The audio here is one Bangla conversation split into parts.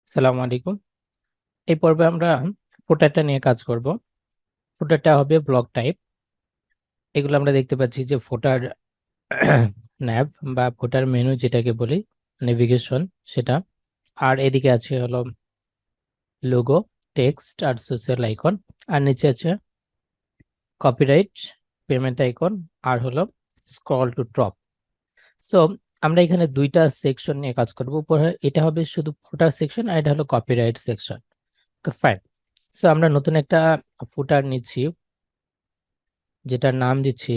আসসালামু আলাইকুম। এই পর্বে আমরা ফুটারটা নিয়ে কাজ করব। ফুটারটা হবে ব্লক টাইপ। এগুলো আমরা দেখতে পাচ্ছি যে ফুটার ন্যাভ বা ফুটার মেনু যেটাকে বলি, নেভিগেশন সেটা। আর এদিকে আছে হলো লোগো, টেক্সট আর সোশ্যাল আইকন। আর নিচে আছে কপিরাইট, পেমেন্ট আইকন আর হলো স্ক্রল টু টপ। সো আমরা এখানে দুইটা সেকশন নিয়ে কাজ করব। উপরে এটা হবে শুধু ফুটার সেকশন আর এটা হলো কপিরাইট সেকশন। ফাইন। সো আমরা নতুন একটা ফুটার নিচ্ছি, যেটার নাম দিচ্ছি,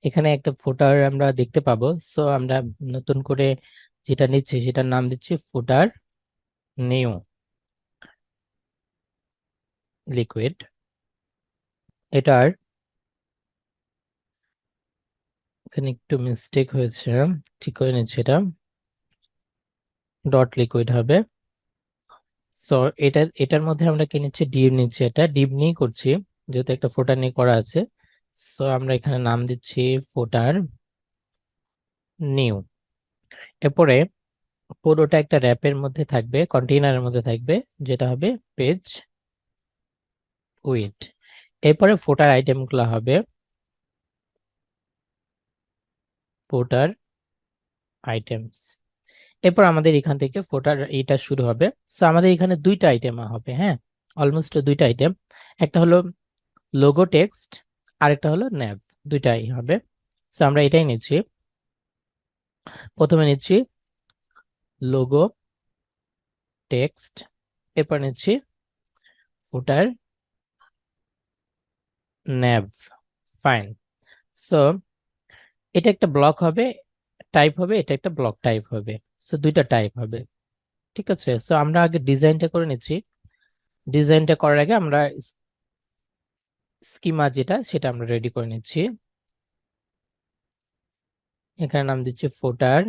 এখানে একটা ফুটার আমরা দেখতে পাবো। সো আমরা নতুন করে যেটা নিচ্ছি সেটার নাম দিচ্ছি ফুটার নিউ লিকুইড। এটার এখানে একটু মিস্টেক হয়েছে, ঠিক করে নিচ্ছি, এটা ডট লিকুইড হবে। সো এটার মধ্যে আমরা কি নিচ্ছি, ডিভ নিচ্ছি। এটা ডিভ নিয়ে করছি যেহেতু একটা ফুটার নিয়ে করা আছে। সো আমরা এখানে নাম দিচ্ছি ফুটার নিউ। এরপরে পুরোটা একটা র্যাপের মধ্যে থাকবে, কন্টেইনারের মধ্যে থাকবে, যেটা হবে পেজ উইড। এরপরে ফুটার আইটেমগুলো হবে ফুটার আইটেমস। এরপর আমাদের এখান থেকে ফুটার এটা শুরু হবে। সো আমাদের এখানে দুইটা আইটেম হবে, হ্যাঁ, অলমোস্ট দুইটা আইটেম। একটা হলো লোগো টেক্সট আর একটা হলো ন্যাব, দুইটাই হবে। সো আমরা এটাই নিচ্ছি। প্রথমে নিচ্ছি লোগো টেক্সট, এরপর নিচ্ছি ফুটার ন্যাব। ফাইন। সো এটা একটা ব্লক হবে, টাইপ হবে, এটা একটা ব্লক টাইপ হবে। সো দুইটা টাইপ হবে, ঠিক আছে। সো আমরা আগে ডিজাইনটা করে নিচ্ছি। ডিজাইনটা করার আগে আমরা স্কিমা যেটা সেটা আমরা রেডি করে নিচ্ছি। এখানে নাম দিচ্ছি ফুটার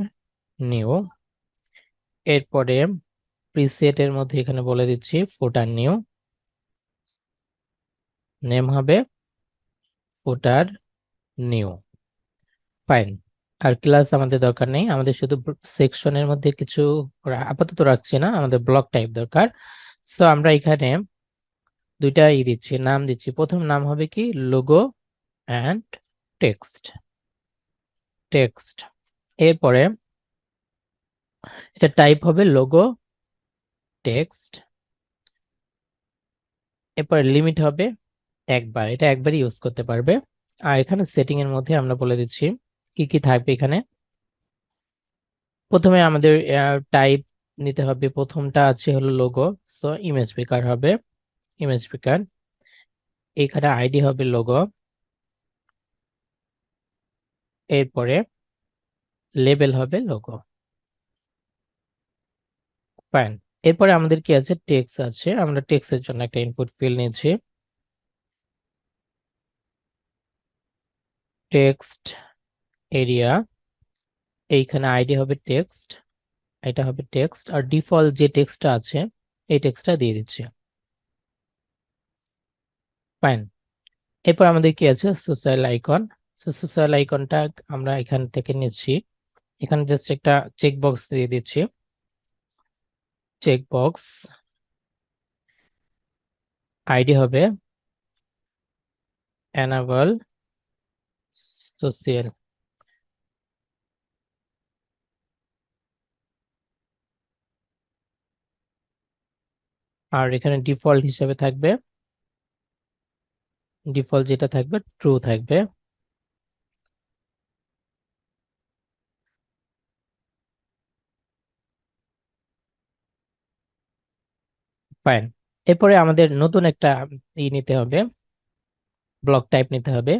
নিউ। এরপরে প্রিসেট এর মধ্যে এখানে বলে দিচ্ছি ফুটার নিউ, নেম হবে ফুটার নিউ। ফাইন। আর ক্লাস আমাদের দরকার নেই, আমাদের শুধু সেকশনের মধ্যে কিছু আপাতত রাখছি না, আমাদের ব্লক টাইপ দরকার। সো আমরা এখানে দুইটা দিচ্ছি, নাম দিচ্ছি। প্রথম নাম হবে কি, লোগো অ্যান্ড টেক্সট। টেক্সট। এরপরে এটা টাইপ হবে লোগো টেক্সট। এরপরে লিমিট হবে একবার, এটা একবারই ইউজ করতে পারবে। আর এখানে সেটিং এর মধ্যে আমরা বলে দিচ্ছি কি কি থাকবে এখানে। প্রথমে আমাদের টাইপ নিতে হবে, প্রথমটা আছে হলো লোগো। সো ইমেজ পিকার হবে, ইমেজ পিকার। এখানে আইডি হবে লোগো। এরপরে লেবেল হবে লোগো। ফাইন। এরপরে আমাদের কি আছে, টেক্সট আছে। আমরা টেক্সটের জন্য একটা ইনপুট ফিল্ড নিয়েছি, টেক্সট এরিয়া। এইখানে আইডি হবে টেক্সট, এটা হবে টেক্সট। আর ডিফল্ট যে টেক্সটটা আছে এই টেক্সটটা দিয়ে দিচ্ছি। ফাইন। এরপর আমাদের কি আছে, সোশ্যাল আইকন। সোশ্যাল আইকনটা আমরা এখান থেকে নিচ্ছি। এখানে জাস্ট একটা চেক বক্স দিয়ে দিচ্ছি, চেক বক্স। আইডি হবে এনাবল সোশ্যাল। আর এখানে ডিফল্ট হিসেবে থাকবে, ডিফল্ট যেটা থাকবে ট্রু থাকবে। ফাইন। এরপরে আমাদের নতুন একটা নিতে হবে, ব্লক টাইপ নিতে হবে।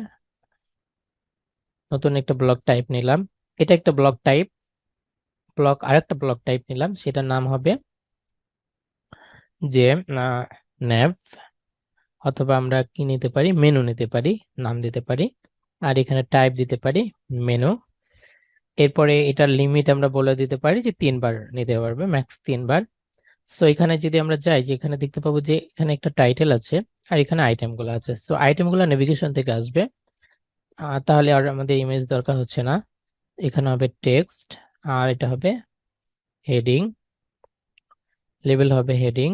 নতুন একটা ব্লক টাইপ নিলাম। এটা একটা ব্লক টাইপ, ব্লক আরেকটা ব্লক টাইপ নিলাম, সেটার নাম হবে যে ন্যাভ, অথবা আমরা কি নিতে পারি, মেনু নিতে পারি, নাম দিতে পারি। আর এখানে টাইপ দিতে পারি মেনু। এরপরে এটার লিমিট আমরা বলে দিতে পারি যে 3বার নিতে পারবে, ম্যাক্স 3বার। সো এখানে যদি আমরা যাই, যে এখানে দেখতে পাবো যে এখানে একটা টাইটেল আছে আর এখানে আইটেমগুলো আছে। সো আইটেমগুলো নেভিগেশন থেকে আসবে। তাহলে আর আমাদের ইমেজ দরকার হচ্ছে না। এখানে হবে টেক্সট আর এটা হবে হেডিং। লেবেল হবে হেডিং,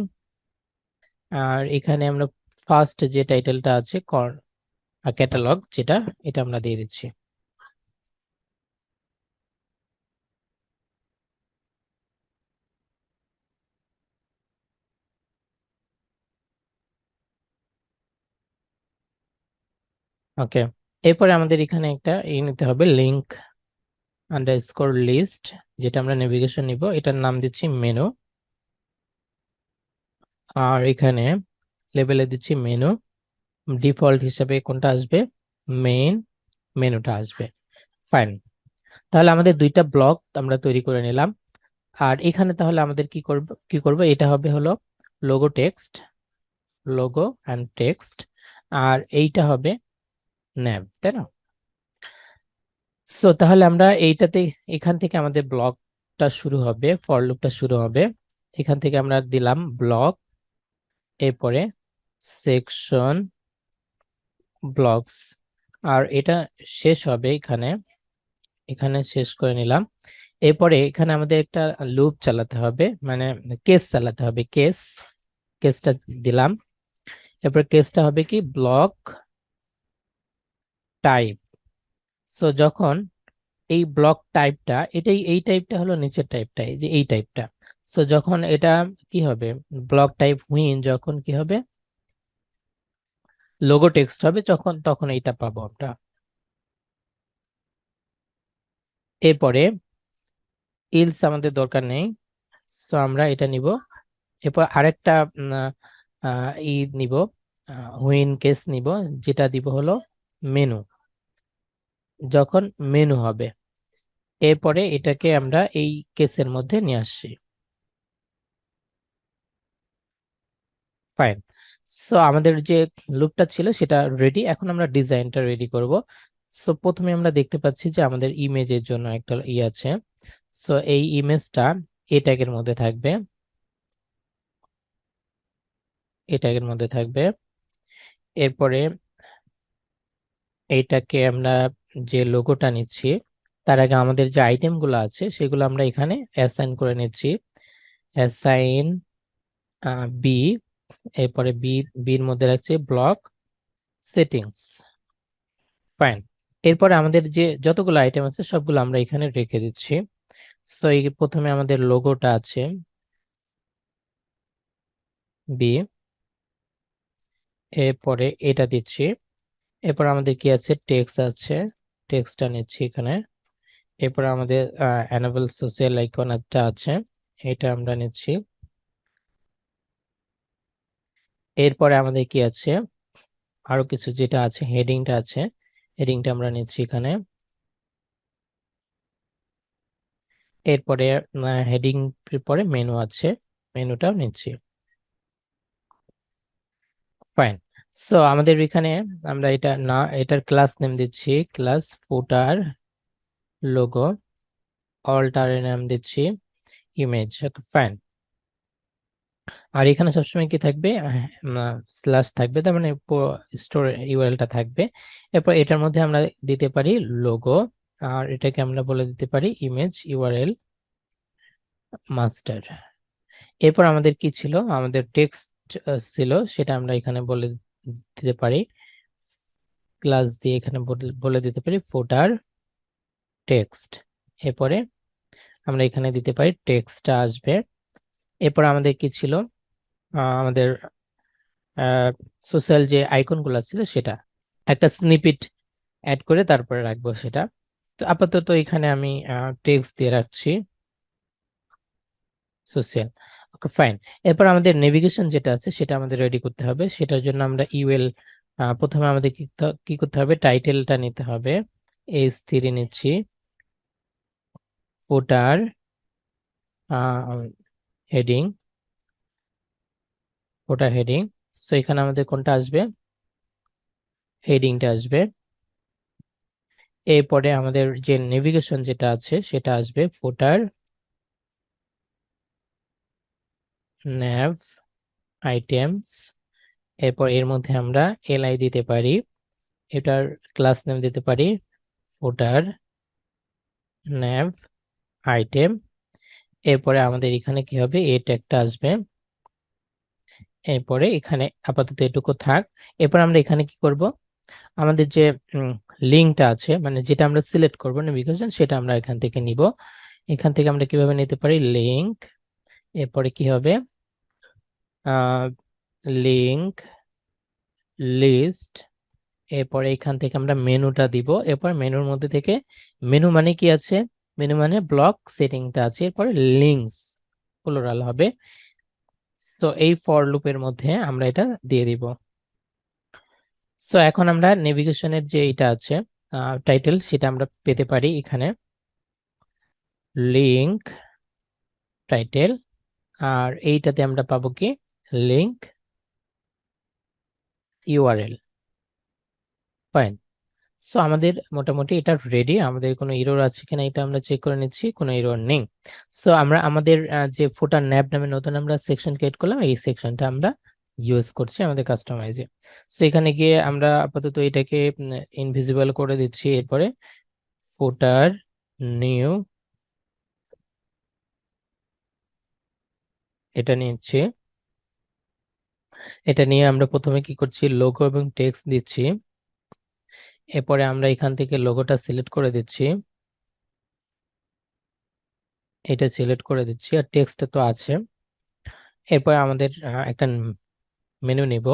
আর এখানে আমরা ফার্স্ট যে টাইটেলটা আছে ক্যাটালগ, যেটা এটা আমরা দিয়ে দিচ্ছি। ওকে, এরপরে আমাদের এখানে একটা নিতে হবে, লিংক আন্ডারস্কোর লিস্ট, যেটা আমরা নেভিগেশন নিব, এটার নাম দিচ্ছি মেনু। আর এখানে লেবেলে দিচ্ছি মেনু, ডিফল্ট হিসাবে কোনটা আসবে, মেইন মেনুটা আসবে। ফাইন, তাহলে আমাদের দুইটা ব্লক আমরা তৈরি করে নিলাম। আর এখানে তাহলে আমাদের কি করব, এটা হবে হলো logo text, logo and text, আর এইটা হবে ন্যাভ, তাই না? সো তাহলে আমরা এইটাতে, এখান থেকে আমাদের ব্লকটা শুরু হবে, ফর লুপটা শুরু হবে। এখান থেকে আমরা দিলাম ব্লক, এরপরে সেকশন ব্লকস, আর এটা শেষ হবে এখানে, এখানে শেষ করে নিলাম। এরপরে এখানে আমাদের একটা লুপ চালাতে হবে, মানে কেস চালাতে হবে, কেসটা দিলাম। এরপর কেসটা হবে কি, ব্লক টাইপ। সো যখন এই ব্লক টাইপটা, এই টাইপটা হলো নিচের টাইপটা, এই যে এই টাইপটা। সো যখন এটা কি হবে, ব্লক টাইপ হুইন, যখন কি হবে, লোগো টেক্সট হবে, যখন তখন এইটা পাবো আমরা। এরপরে ইলস আমাদের দরকার নেই, সো আমরা এটা নিব। এরপর আরেকটা ই নিব, হুইন কেস নিব, যেটা দিব হলো মেনু, যখন মেনু হবে। এরপরে এটাকে আমরা এই কেসের মধ্যে নিয়ে আসছি। ফাইন, সো আমাদের যে লুপটা ছিল সেটা রেডি, এখন আমরা ডিজাইনটা রেডি করব। সো প্রথমে আমরা দেখতে পাচ্ছি যে আমাদের ইমেজের জন্য একটা আছে। সো এই ইমেজটা এ ট্যাগের মধ্যে থাকবে, এ ট্যাগের মধ্যে থাকবে। এরপরে এইটাকে আমরা যে লোগোটা নিচ্ছি, তার আগে আমাদের যে আইটেমগুলো আছে সেগুলো আমরা এখানে অ্যাসাইন করে নিচ্ছি, অ্যাসাইন বি। এরপরে বির মধ্যে রাখছি ব্লক সেটিংস। ফাইন, এরপরে আমাদের যে যতগুলো আইটেম আছে সবগুলো আমরা এখানে রেখে দিচ্ছি। সো এই প্রথমে আমাদের লোগোটা আছে বি, এরপরে এটা দিচ্ছি। এরপর আমাদের কি আছে, টেক্সট আছে, টেক্সটটা নিচ্ছি এখানে। এরপর আমাদের অ্যানাবল সোশ্যাল আইকন একটা আছে, এটা আমরা নিচ্ছি। এরপরে আমাদের কি আছে, আরো কিছু যেটা আছে, হেডিংটা আছে, হেডিংটা আমরা নিচ্ছি এখানে। এরপরে হেডিং পরে মেনু আছে, মেনুটাও নিচ্ছি। ফাইন, সো আমাদের এখানে আমরা এটা না, এটার ক্লাস নেম দিচ্ছি ক্লাস ফুটার লোগো, অল্টার নাম দিচ্ছি ইমেজ। ফাইন, আর এখানে সবসময় কি থাকবে, স্ল্যাশ থাকবে, তার মানে স্টোর ইউআরএলটা থাকবে। এরপর এটার মধ্যে আমরা দিতে পারি লোগো, আর এটাকে আমরা বলে দিতে পারি ইমেজ ইউআরএল মাস্টার। এরপর আমাদের কি ছিল, আমাদের টেক্সট ছিল, সেটা আমরা এখানে বলে দিতে পারি, ক্লাস দিয়ে এখানে বলে দিতে পারি ফুটার টেক্সট। এরপরে আমরা এখানে দিতে পারি টেক্সটটা আসবে। এরপর আমাদের কি ছিল, আমাদের সোশ্যাল যে আইকনগুলো ছিল সেটা একটা স্নিপেট অ্যাড করে তারপরে রাখবো সেটা। তো আপাতত এখানে আমি টেক্সট দিয়ে রাখছি সোশ্যাল। ওকে ফাইন, এরপর আমাদের নেভিগেশন যেটা আছে সেটা আমাদের রেডি করতে হবে। সেটার জন্য আমরা ইউএল, প্রথমে আমাদের কি করতে হবে, টাইটেলটা নিতে হবে, H3 নিচ্ছি, ফুটার হেডিং, ফুটার হেডিং। সো এখানে আমাদের কোনটা আসবে, হেডিংটা আসবে। এরপরে আমাদের যে নেভিগেশন যেটা আছে সেটা আসবে ফুটার ন্যাভ আইটেমস। এরপর এর মধ্যে আমরা এলআই দিতে পারি, এটার ক্লাস নেম দিতে পারি ফুটার ন্যাভ আইটেম। এরপরে আমাদের এখানে কি হবে, এই ট্যাগটা আসবে। এরপরে এখানে আপাতত এটুকু থাক। এরপর আমরা এখানে কি করব, আমাদের যে লিঙ্কটা আছে, মানে যেটা আমরা সিলেক্ট করবো নেভিগেশন, সেটা আমরা এখান থেকে নিব। এখান থেকে আমরা কিভাবে নিতে পারি, লিঙ্ক, এরপরে কি হবে, লিঙ্ক লিস্ট, এরপরে এখান থেকে আমরা মেনুটা দিব। এরপর মেনুর মধ্যে থেকে, মেনু মানে কি আছে, মেনু মানে ব্লক সেটিংটা আছে, এরপরে লিঙ্কস প্লুরাল হবে। সো এই ফর লুপের মধ্যে আমরা এটা দিয়ে দিব। সো এখন আমরা নেভিগেশনের যে এটা আছে টাইটেল, সেটা আমরা পেতে পারি এখানে, লিঙ্ক টাইটেল, আর এইটাতে আমরা পাবো কি, লিঙ্ক ইউআরএল। ফাইন। সো আমাদের মোটামুটি এটা রেডি। আমাদের কোনো এরর আছে কিনা এটা আমরা চেক করে নিচ্ছি, কোনো এরর নেই। সো আমরা আমাদের যে ফুটার ন্যাব নামে নতুন আমরা সেকশন ক্রিয়েট করলাম, এই সেকশনটা আমরা ইউজ করছি আমাদের কাস্টমাইজে। সো এখানে গিয়ে আমরা আপাতত এটাকে ইনভিজিবল করে দিচ্ছি। এরপরে ফুটার নিউ, এটা নিচ্ছি। এটা নিয়ে আমরা প্রথমে কি করছি, লোগো এবং টেক্সট দিচ্ছি। এরপরে আমরা এখান থেকে লোগোটা সিলেক্ট করে দিচ্ছি, এটা সিলেক্ট করে দিচ্ছি, আর টেক্সট তো আছে। এরপর আমাদের একটা মেনু নিব।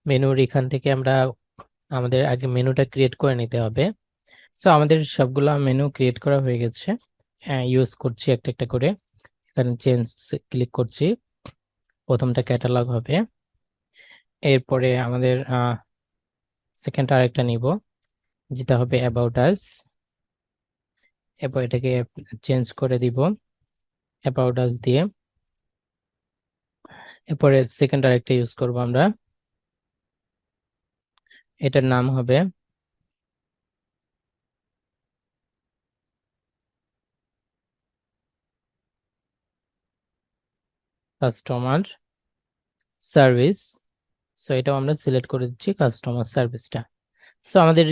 মেনুর এখান থেকে আমরা আমাদের আগে মেনুটা ক্রিয়েট করে নিতে হবে। সো আমাদের সবগুলো মেনু ক্রিয়েট করা হয়ে গেছে, ইউজ করছি একটা একটা করে। এখানে চেঞ্জ ক্লিক করছি, প্রথমটা ক্যাটালগ হবে। এরপরে আমাদের সেকেন্ড আরেকটা নিব, যেটা হবে অ্যাবাউট আস। এরপর এটাকে চেঞ্জ করে দিব অ্যাবাউট আস দিয়ে। এরপরে সেকেন্ড আরেকটা ইউজ করব আমরা, এটার নাম হবে কাস্টমার সার্ভিস। সো এটাও আমরা সিলেক্ট করে দিচ্ছি কাস্টমার সার্ভিসটা। সো আমাদের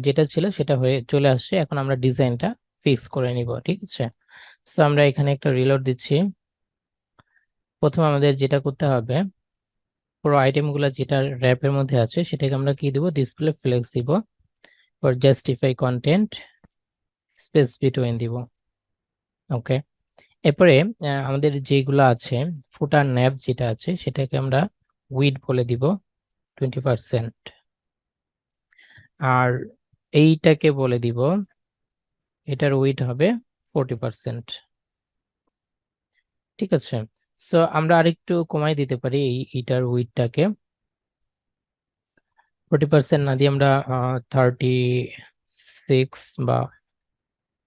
যেটা ছিল সেটা হয়ে চলে আসছে। এখন আমরা ডিজাইনটা ফিক্স করে নিব, ঠিক আছে। সো আমরা এখানে একটা রিলোড দিচ্ছি। প্রথমে আমাদের যেটা করতে হবে, পুরো আইটেমগুলো যেটা র্যাপের মধ্যে আছে সেটাকে আমরা কি দিব, ডিসপ্লে ফ্লেক্স দিব। For justify content space between দিব। ওকে। এরপরে আমাদের যেগুলো আছে, ফুটার ন্যাব যেটা আছে সেটাকে আমরা উইড বলে দিব 20%, আর এইটাকে বলে দিব, এটার উইড হবে 40%। ঠিক আছে। সো আমরা আরেকটু কমাই দিতে পারি এইটার উইডটাকে, 40% না দিয়ে আমরা 36 বা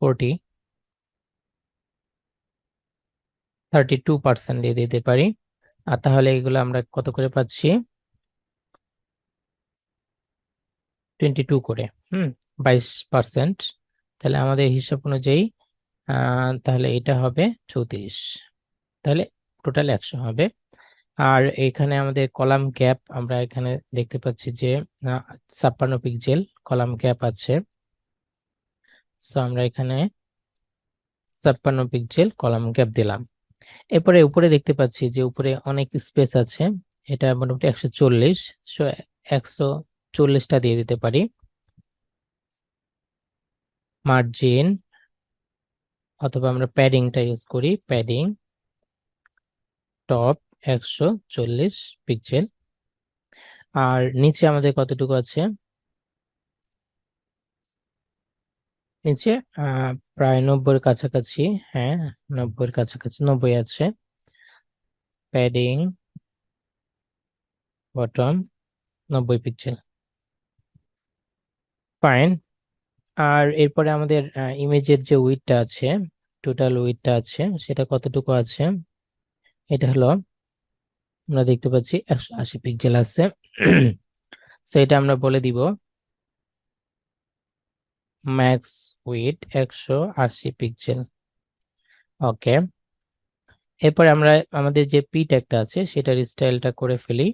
32% দিয়ে দিতে পারি। আর তাহলে এগুলো আমরা কত করে পাচ্ছি, 22 করে, 22%। তাহলে আমাদের হিসাব অনুযায়ী তাহলে এটা হবে 34, তাহলে টোটাল 100 হবে। আর এখানে আমাদের কলাম গ্যাপ আমরা এখানে দেখতে পাচ্ছি যে 56 পিক্সেল কলাম গ্যাপ আছে। সো আমরা এখানে 56 পিক্সেল কলাম গ্যাপ দিলাম। এরপরে উপরে দেখতে পাচ্ছি যে উপরে অনেক স্পেস আছে, এটা মোটামুটি 140। সো 140টা দিয়ে দিতে পারি। মার্জিন, অথবা আমরা প্যাডিংটা ইউজ করি, প্যাডিং টপ 140 পিক্সেল। আর নিচে আমাদের কতটুকু আছে, নিচে প্রায় 90-এর কাছাকাছি। হ্যাঁ, 90-এর কাছাকাছি, 90 আছে। Padding bottom 90 pixel. ফাইন। আর এরপরে আমাদের ইমেজের যে উইডটা আছে, টোটাল উইডটা আছে, সেটা কতটুকু আছে, এটা হলো আমরা দেখতে পাচ্ছি 180 পিক্সেল আছে। সো এটা আমরা বলে দিব ম্যাক্স উইড 180 পিক্সেল। ওকে। এরপরে আমরা আমাদের যে পি ট্যাগটা আছে সেটার স্টাইলটা করে ফেলি।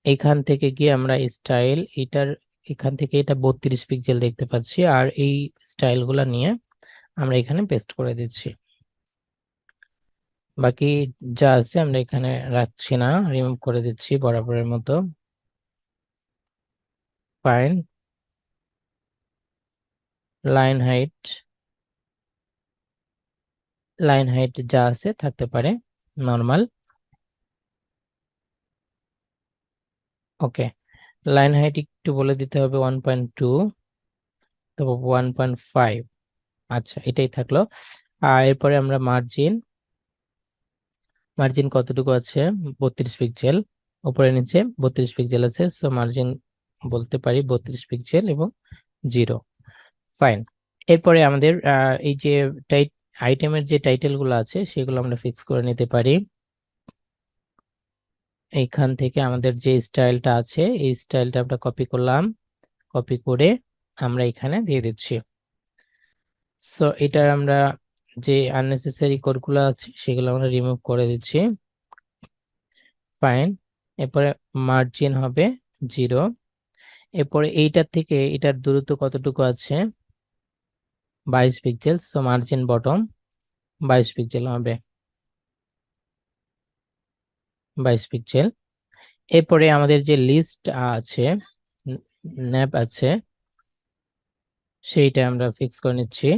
এখান থেকে গিয়ে আমরা স্টাইল, এটার এখান থেকে এটা 32 পিক্সেল দেখতে পাচ্ছি, আর এই স্টাইলগুলো নিয়ে আমরা এখানে পেস্ট করে দিচ্ছি। বাকি যা আছে আমরা এখানে রাখছি না, রিমুভ করে দিচ্ছি বরাবরের মতো। Fine. Line height, line height যা আছে থাকতে পারে, নর্মাল। ওকে, লাইন হাইট একটু বলে দিতে হবে 1.2, তারপর 1.5। আচ্ছা, এটাই থাকলো। আর এরপরে আমরা মার্জিন, মার্জিন কতটুকু আছে? 32 পিক্সেল। উপরে নিচে 32 পিক্সেল আছে, সো মার্জিন বলতে পারি 32 পিক্সেল এবং 0। ফাইন। এরপরে আমাদের এই যে আইটেমের যে টাইটেল গুলো আছে সেগুলো আমরা ফিক্স করে নিতে পারি। এইখান থেকে আমাদের যে স্টাইলটা আছে এই স্টাইলটা আমরা কপি করলাম, কপি করে আমরা এখানে দিয়ে দিচ্ছি। সো এটার আমরা যে আননেসেসারি কোডগুলো আছে সেগুলো আমরা রিমুভ করে দিচ্ছি। ফাইন। এরপরে মার্জিন হবে 0। এরপরে এইটার থেকে এটার দূরত্ব কতটুকু আছে? 22 pixel, so margin bottom 22 pixel হবে, 22 পিক্সেল। এরপরে আমাদের যে লিস্ট আছে, ন্যাপ আছে, সেইটা আমরা ফিক্স করে নিচ্ছি।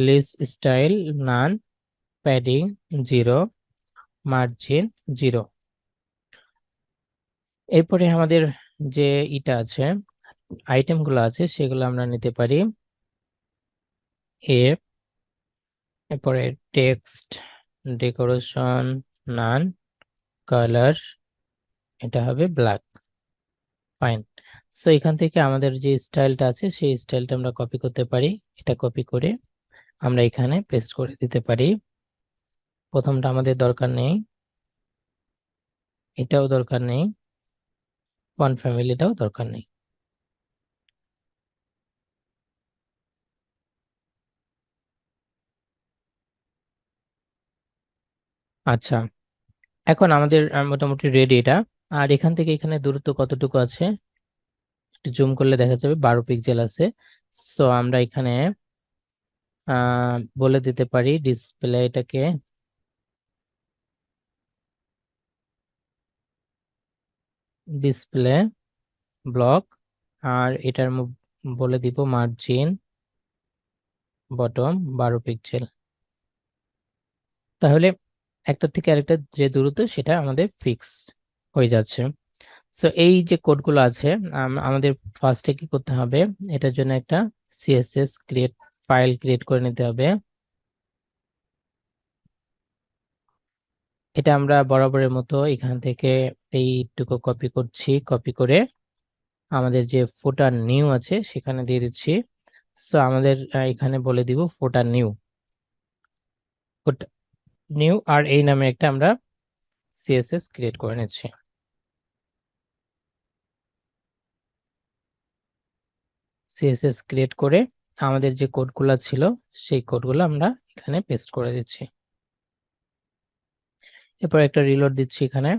লিস্ট স্টাইল নান, প্যাডিং 0, মার্জিন 0। এরপরে আমাদের যে ইটা আছে, আইটেমগুলো আছে সেগুলো আমরা নিতে পারি। এ, এরপরে টেক্সট, ডেকোরেশন নান, কালার এটা হবে ব্ল্যাক। ফাইন। সো এখান থেকে আমাদের যে স্টাইলটা আছে সেই স্টাইলটা আমরা কপি করতে পারি। এটা কপি করে আমরা এখানে পেস্ট করে দিতে পারি। প্রথমটা আমাদের দরকার নেই, এটাও দরকার নেই, ফন্ট ফ্যামিলিটাও দরকার নেই। আচ্ছা, এখন আমাদের মোটামুটি রেডি এটা। আর এখান থেকে এখানে দূরত্ব কতটুকু আছে একটু জুম করলে দেখা যাবে 12 পিক্সেল আছে। সো আমরা এখানে বলে দিতে পারি ডিসপ্লে, এটাকে ডিসপ্লে ব্লক, আর এটার বলে দিব মার্জিন বটম 12 পিক্সেল। তাহলে একটা থেকে আরেকটা যে দূরত্ব সেটা আমাদের ফিক্স হয়ে যাচ্ছে। সো এই যে কোডগুলো আছে আমাদের ফার্স্টে কি করতে হবে, এটার জন্য একটা সিএসএস ক্রিয়েট ফাইল ক্রিয়েট করে নিতে হবে। এটা আমরা বরাবরের মতো এখান থেকে এইটুকু কপি করছি, কপি করে আমাদের যে ফুটার নিউ আছে সেখানে দিয়ে দিচ্ছি। সো আমাদের এখানে বলে দিব ফুটার নিউ, ফুটার নিউ, আর এই নামে একটা আমরা সিএসএস ক্রিয়েট করে নিচ্ছি। সিএসএস ক্রিয়েট করে আমাদের যে কোডগুলো ছিল সেই কোডগুলো আমরা এখানে পেস্ট করে দিচ্ছি। এরপর একটা রিলোড দিচ্ছি, এখানে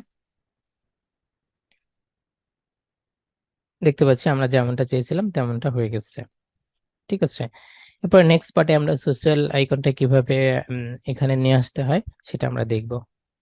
দেখতে পাচ্ছি আমরা যেমনটা চেয়েছিলাম তেমনটা হয়ে গেছে। ঠিক আছে, এরপর নেক্সট পার্টে আমরা সোশ্যাল আইকনটা কিভাবে এখানে নিয়ে আসতে হয় সেটা আমরা দেখব।